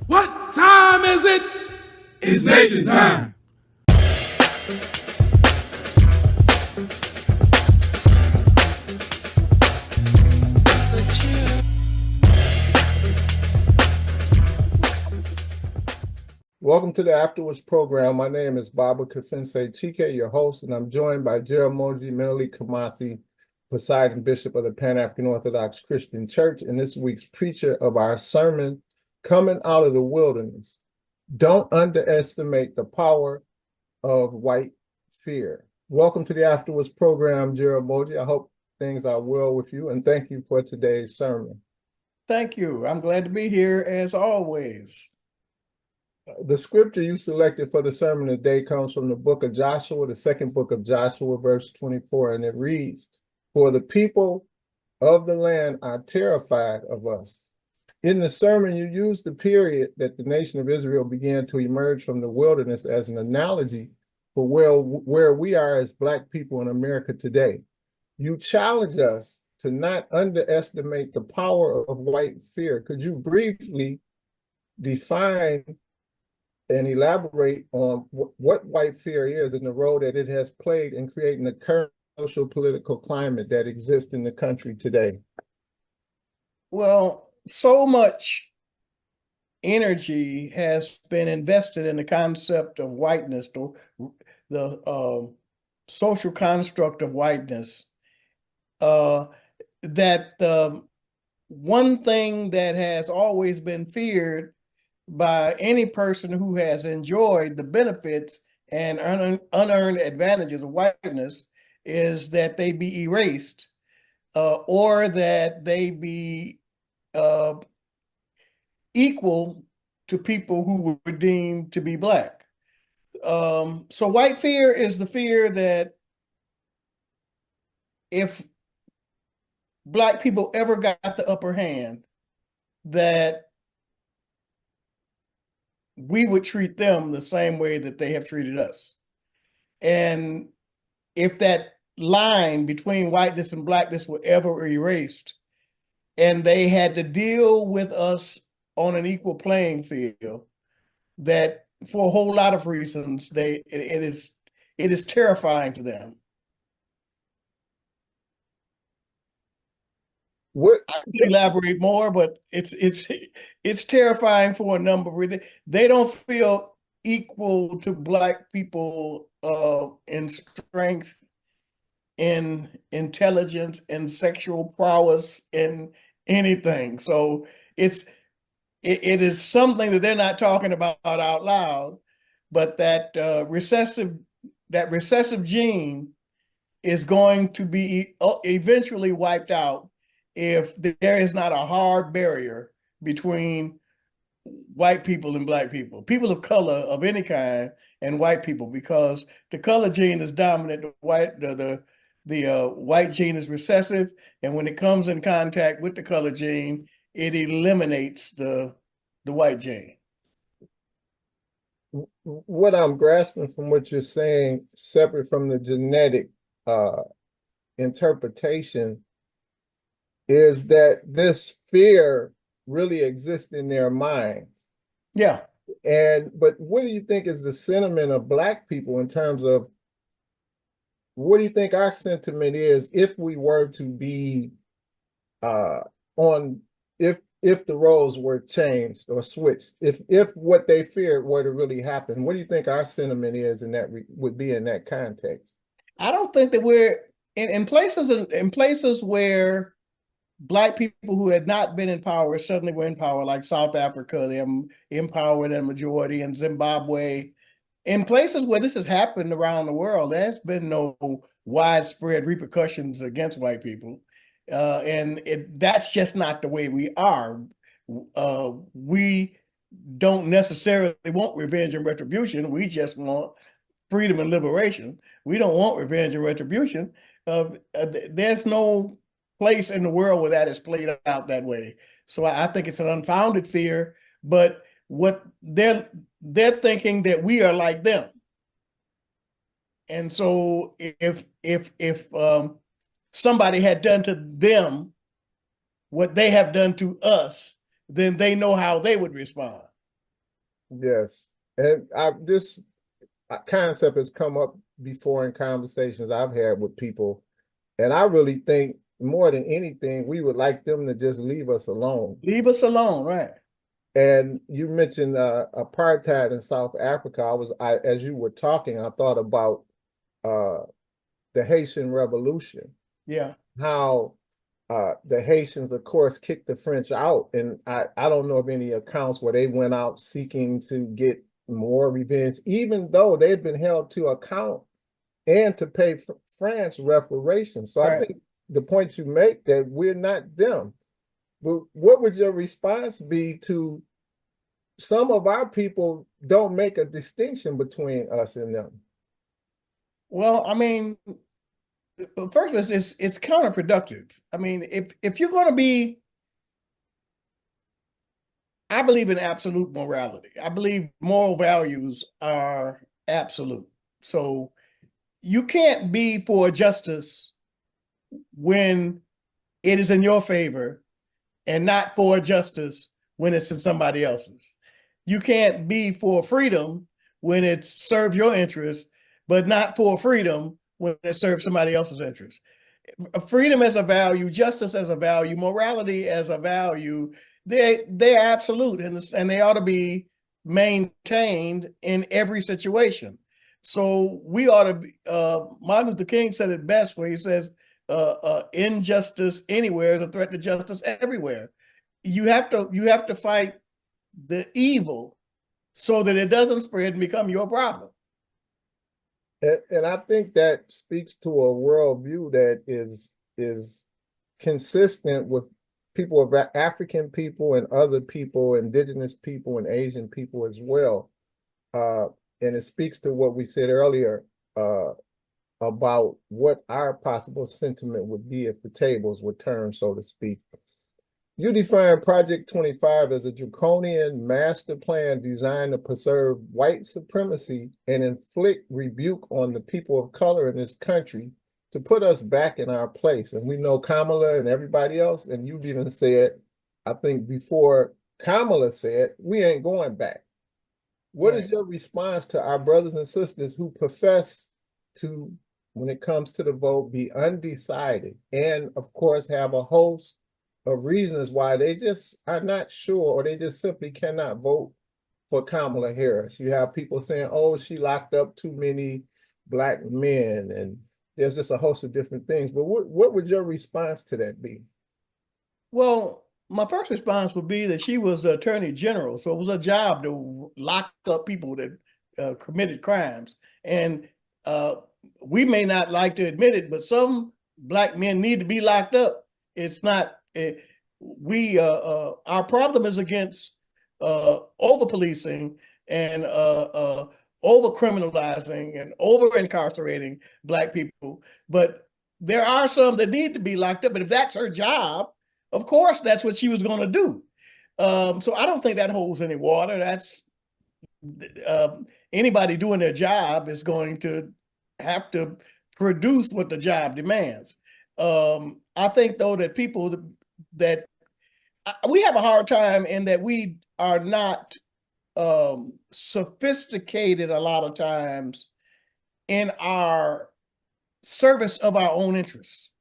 What time is it? It's nation time. Welcome to the AfterWords program. My name is Baba Kafense Chike, your host, and I'm joined by Jeramogi Menali Kamathi, Poseidon Bishop of the Pan-African Orthodox Christian Church, and this week's preacher of our sermon, Coming Out of the Wilderness. Don't underestimate the power of white fear. Welcome to the AfterWords program, Jeramogi. I hope things are well with you, and thank you for today's sermon. Thank you. I'm glad to be here as always. The scripture you selected for the sermon today comes from the book of Joshua, the second book of Joshua, verse 24, and it reads, "For the people of the land are terrified of us." In the sermon, you used the period that the nation of Israel began to emerge from the wilderness as an analogy for where we are as Black people in America today. You challenge us to not underestimate the power of white fear. Could you briefly define and elaborate on what white fear is and the role that it has played in creating the current social political climate that exists in the country today? Well, so much energy has been invested in the concept of whiteness, the social construct of whiteness, that the one thing that has always been feared by any person who has enjoyed the benefits and unearned advantages of whiteness is that they be erased, or that they be equal to people who were deemed to be Black. So white fear is the fear that if Black people ever got the upper hand, that we would treat them the same way that they have treated us. And if that line between whiteness and Blackness were ever erased, and they had to deal with us on an equal playing field, that for a whole lot of reasons, it is terrifying to them. I could elaborate more, but it's terrifying for a number of reasons. They don't feel equal to Black people in strength, in intelligence, in sexual prowess, in anything. So it is something that they're not talking about out loud, but that recessive gene is going to be eventually wiped out if there is not a hard barrier between white people and Black people, people of color of any kind, and white people, because the color gene is dominant. The white gene is recessive, and when it comes in contact with the color gene, it eliminates the white gene. What I'm grasping from what you're saying, separate from the genetic interpretation, is that this fear really exists in their minds. Yeah. But what do you think is the sentiment of Black people in terms of what do you think our sentiment is if we were to be if the roles were changed or switched, if what they feared were to really happen? What do you think our sentiment is in that would be in that context? I don't think that we're in places where Black people who had not been in power suddenly were in power, like South Africa. They have in power in majority, in Zimbabwe. In places where this has happened around the world, there's been no widespread repercussions against white people. And that's just not the way we are. We don't necessarily want revenge and retribution. We just want freedom and liberation. We don't want revenge and retribution. There's no place in the world where that is played out that way. So I think it's an unfounded fear, but what they're thinking that we are like them. And so if somebody had done to them what they have done to us, then they know how they would respond. Yes. And this concept has come up before in conversations I've had with people. And I really think more than anything, we would like them to just leave us alone. Leave us alone, right? And you mentioned apartheid in South Africa. As you were talking, I thought about uh, the Haitian Revolution. Yeah. How the Haitians, of course, kicked the French out. And I don't know of any accounts where they went out seeking to get more revenge, even though they've been held to account and to pay France reparations. So I Right. think the point you make that we're not them. But what would your response be to some of our people don't make a distinction between us and them? Well, I mean, first of all, it's counterproductive. I mean, if you're going to be, I believe in absolute morality. I believe moral values are absolute. So you can't be for justice when it is in your favor and not for justice when it's in somebody else's. You can't be for freedom when it serves your interest, but not for freedom when it serves somebody else's interest. Freedom as a value, justice as a value, morality as a value, they're absolute, and they ought to be maintained in every situation. So we ought to be, Martin Luther King said it best where he says, injustice anywhere is a threat to justice everywhere. You have to fight the evil so that it doesn't spread and become your problem. And I think that speaks to a worldview that is consistent with people of African people and other people, indigenous people and Asian people as well. And it speaks to what we said earlier about what our possible sentiment would be if the tables were turned, so to speak. You define Project 25 as a draconian master plan designed to preserve white supremacy and inflict rebuke on the people of color in this country to put us back in our place. And we know Kamala and everybody else, and you've even said, I think before Kamala said, we ain't going back. What is your response to our brothers and sisters who profess to, when it comes to the vote, be undecided and, of course, have a host of reasons why they just are not sure or they just simply cannot vote for Kamala Harris? You have people saying, oh, she locked up too many Black men, and there's just a host of different things. But what would your response to that be? Well, my first response would be that she was the attorney general, so it was a job to lock up people that committed crimes. And we may not like to admit it, but some Black men need to be locked up. It's not our problem is against over policing and over criminalizing and over incarcerating Black people. But there are some that need to be locked up. And if that's her job, of course, that's what she was going to do. So I don't think that holds any water. That's anybody doing their job is going to have to produce what the job demands. I think, though, that people that we have a hard time in that we are not sophisticated a lot of times in our service of our own interests.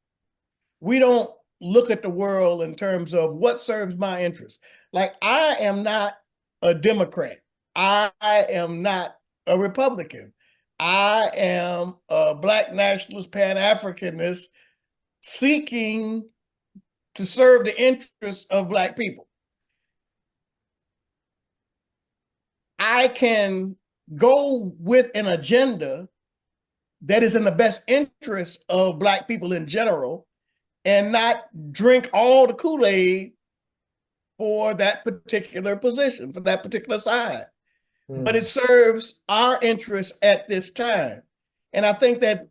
We don't look at the world in terms of what serves my interests. Like, I am not a Democrat. I am not a Republican. I am a Black nationalist, Pan-Africanist seeking to serve the interests of Black people. I can go with an agenda that is in the best interest of Black people in general and not drink all the Kool-Aid for that particular position, for that particular side. But it serves our interests at this time. And I think that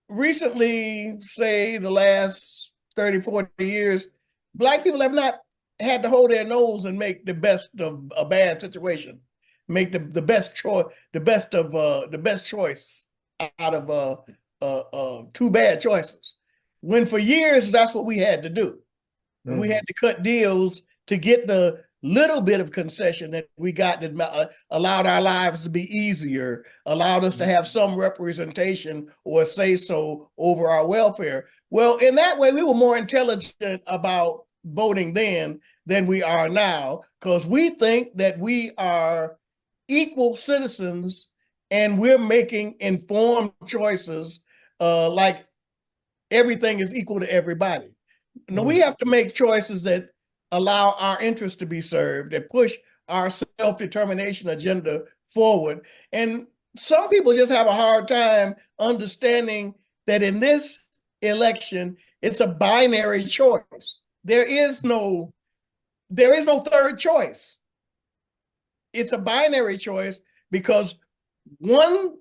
recently, say the last 30, 40 years, Black people have not had to hold their nose and make the best of a bad situation, make the best choice, the best choice out of two bad choices. When for years that's what we had to do. And we had to cut deals to get the little bit of concession that we got that allowed our lives to be easier, allowed us to have some representation or say so over our welfare. Well, in that way, we were more intelligent about voting then than we are now, because we think that we are equal citizens and we're making informed choices, like everything is equal to everybody. No, we have to make choices that allow our interests to be served, that push our self-determination agenda forward. And some people just have a hard time understanding that in this election, it's a binary choice. There is no third choice. It's a binary choice because one,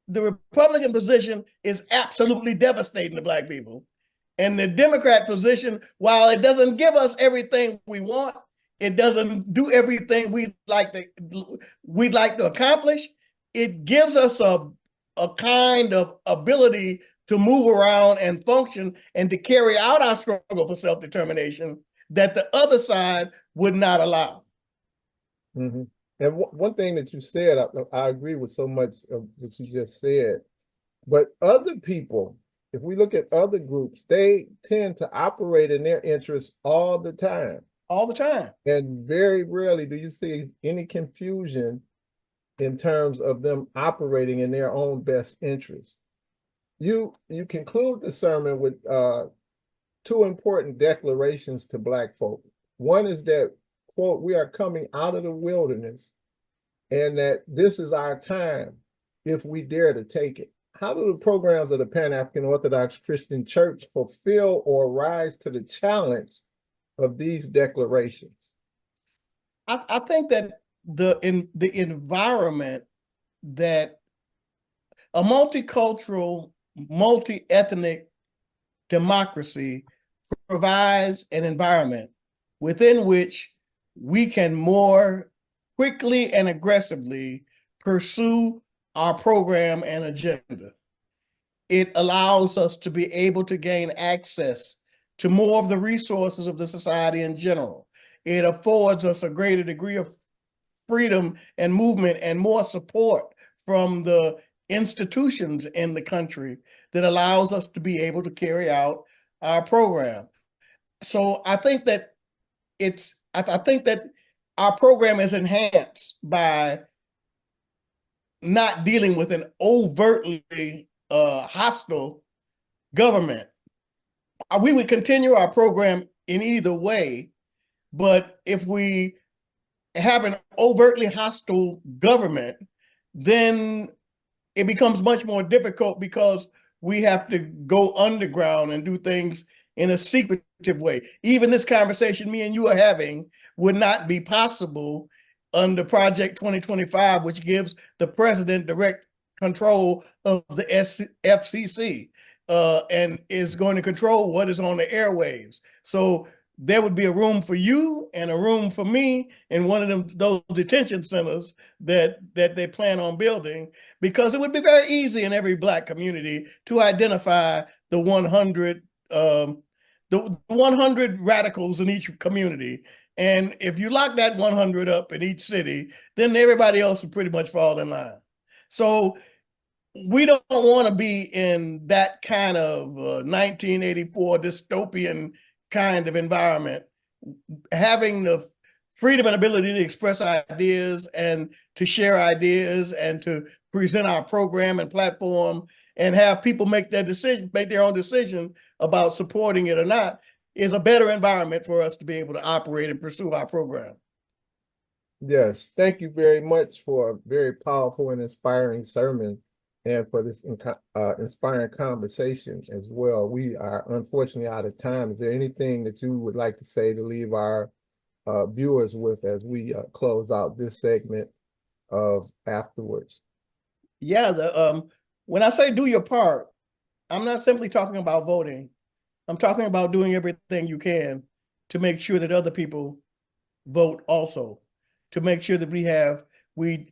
the Republican position is absolutely devastating to Black people. And the Democrat position, while it doesn't give us everything we want, it doesn't do everything we'd like to accomplish. It gives us a kind of ability to move around and function and to carry out our struggle for self-determination that the other side would not allow. Mm-hmm. And one thing that you said, I agree with so much of what you just said, but other people, if we look at other groups, they tend to operate in their interests all the time. All the time. And very rarely do you see any confusion in terms of them operating in their own best interest. You conclude the sermon with two important declarations to Black folk. One is that, quote, we are coming out of the wilderness and that this is our time if we dare to take it. How do the programs of the Pan-African Orthodox Christian Church fulfill or rise to the challenge of these declarations? I think that the environment that a multicultural, multi-ethnic democracy provides an environment within which we can more quickly and aggressively pursue our program and agenda. It allows us to be able to gain access to more of the resources of the society in general. It affords us a greater degree of freedom and movement and more support from the institutions in the country that allows us to be able to carry out our program. So I think that I think that our program is enhanced by not dealing with an overtly hostile government. We would continue our program in either way, but if we have an overtly hostile government, then it becomes much more difficult because we have to go underground and do things in a secretive way. Even this conversation me and you are having would not be possible under Project 2025, which gives the president direct control of the FCC and is going to control what is on the airwaves. So there would be a room for you and a room for me in one of those detention centers that they plan on building, because it would be very easy in every Black community to identify the 100 radicals in each community. And if you lock that 100 up in each city, then everybody else would pretty much fall in line. So we don't want to be in that kind of 1984 dystopian kind of environment. Having the freedom and ability to express ideas and to share ideas and to present our program and platform and have people make their own decision about supporting it or not is a better environment for us to be able to operate and pursue our program. Yes, thank you very much for a very powerful and inspiring sermon and for this inspiring conversation as well. We are unfortunately out of time. Is there anything that you would like to say to leave our viewers with as we close out this segment of AfterWords? Yeah, when I say do your part, I'm not simply talking about voting. I'm talking about doing everything you can to make sure that other people vote also, to make sure that we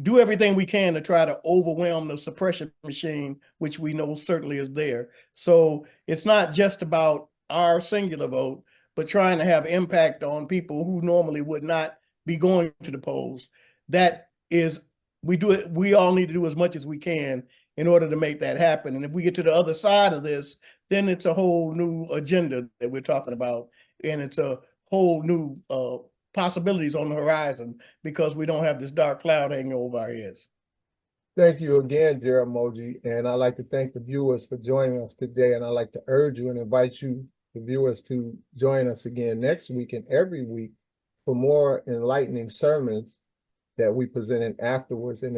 do everything we can to try to overwhelm the suppression machine, which we know certainly is there. So it's not just about our singular vote, but trying to have impact on people who normally would not be going to the polls. That is, we all need to do as much as we can in order to make that happen. And if we get to the other side of this, then it's a whole new agenda that we're talking about. And it's a whole new possibilities on the horizon because we don't have this dark cloud hanging over our heads. Thank you again, Jeramoji. And I'd like to thank the viewers for joining us today. And I'd like to urge you and invite you, the viewers, to join us again next week and every week for more enlightening sermons that we present in AfterWords and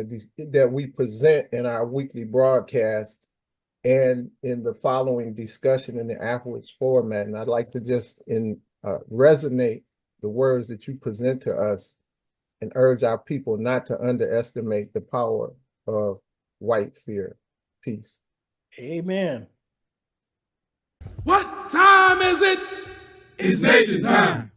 that we present in our weekly broadcast and in the following discussion in the AfterWords format. And I'd like to just resonate the words that you present to us and urge our people not to underestimate the power of white fear. Peace. Amen. What time is it? It's nation time.